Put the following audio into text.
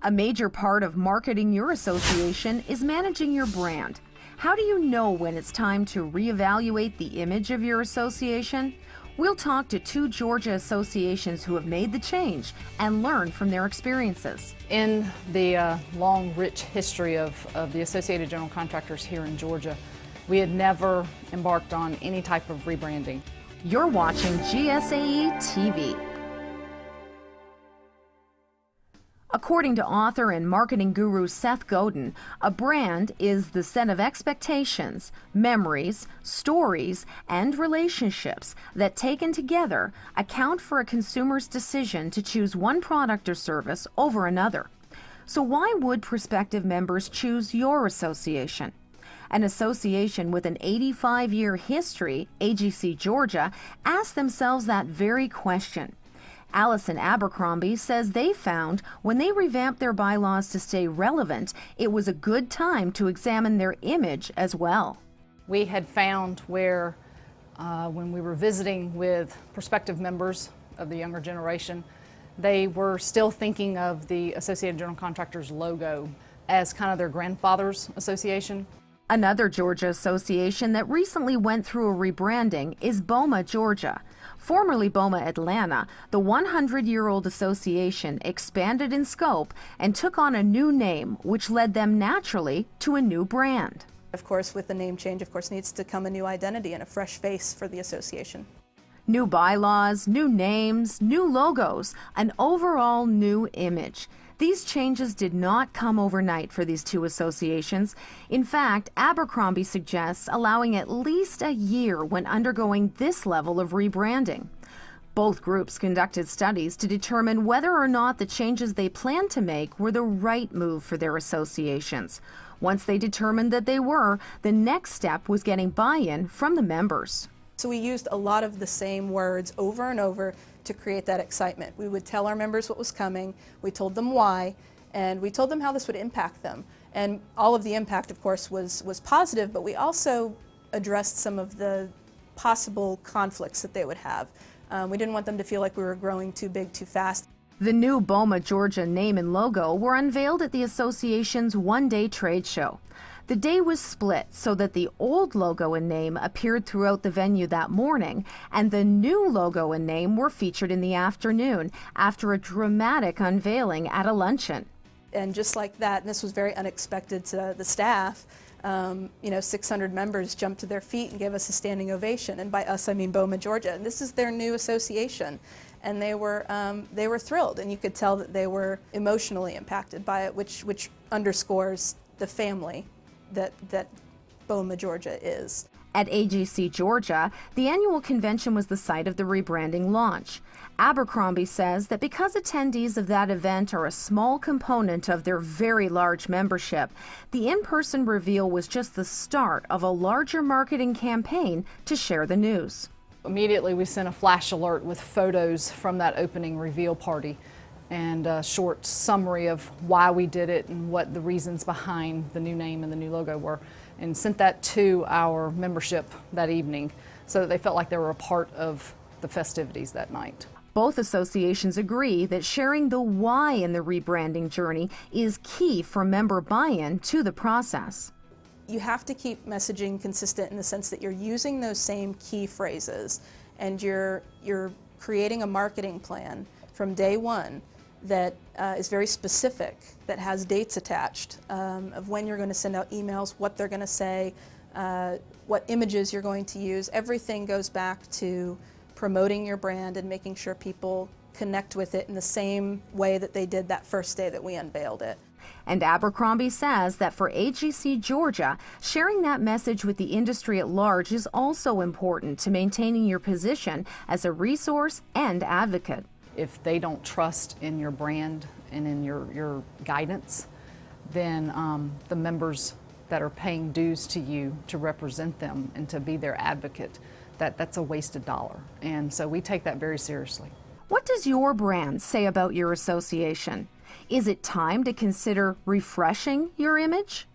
A major part of marketing your association is managing your brand. How do you know when it's time to reevaluate the image of your association? We'll talk to two Georgia associations who have made the change and learn from their experiences. In the long, rich history of the Associated General Contractors here in Georgia, we had never embarked on any type of rebranding. You're watching GSAE TV. According to author and marketing guru Seth Godin, a brand is the set of expectations, memories, stories, and relationships that, taken together, account for a consumer's decision to choose one product or service over another. So why would prospective members choose your association? An association with an 85-year history, AGC Georgia, asked themselves that very question. Allison Abercrombie says they found when they revamped their bylaws to stay relevant, it was a good time to examine their image as well. We had found where when we were visiting with prospective members of the younger generation, they were still thinking of the Associated General Contractors logo as kind of their grandfather's association. Another Georgia association that recently went through a rebranding is BOMA Georgia. Formerly BOMA Atlanta, the 100-year-old association expanded in scope and took on a new name, which led them naturally to a new brand. Of course, with the name change, needs to come a new identity and a fresh face for the association. New bylaws, new names, new logos, an overall new image. These changes did not come overnight for these two associations. In fact, Abercrombie suggests allowing at least a year when undergoing this level of rebranding. Both groups conducted studies to determine whether or not the changes they planned to make were the right move for their associations. Once they determined that they were, the next step was getting buy-in from the members. So we used a lot of the same words over and over to create that excitement. We would tell our members what was coming, we told them why, and we told them how this would impact them. And all of the impact, of course, was positive, but we also addressed some of the possible conflicts that they would have. We didn't want them to feel like we were growing too big too fast. The new BOMA Georgia name and logo were unveiled at the association's one-day trade show. The day was split so that the old logo and name appeared throughout the venue that morning, and the new logo and name were featured in the afternoon after a dramatic unveiling at a luncheon. And just like that, and this was very unexpected to the staff, 600 members jumped to their feet and gave us a standing ovation. And by us, I mean BOMA Georgia. And this is their new association. And they were thrilled, and you could tell that they were emotionally impacted by it, which underscores the family that BOMA Georgia is. At AGC Georgia, the annual convention was the site of the rebranding launch. Abercrombie says that because attendees of that event are a small component of their very large membership, the in-person reveal was just the start of a larger marketing campaign to share the news. Immediately we sent a flash alert with photos from that opening reveal party and a short summary of why we did it and what the reasons behind the new name and the new logo were, and sent that to our membership that evening so that they felt like they were a part of the festivities that night. Both associations agree that sharing the why in the rebranding journey is key for member buy-in to the process. You have to keep messaging consistent in the sense that you're using those same key phrases and you're creating a marketing plan from day one that is very specific, that has dates attached of when you're going to send out emails, what they're going to say, what images you're going to use. Everything goes back to promoting your brand and making sure people connect with it in the same way that they did that first day that we unveiled it. And Abercrombie says that for AGC Georgia, sharing that message with the industry at large is also important to maintaining your position as a resource and advocate. If they don't trust in your brand and in your guidance, then the members that are paying dues to you to represent them and to be their advocate, that's a wasted dollar. And so we take that very seriously. What does your brand say about your association? Is it time to consider refreshing your image?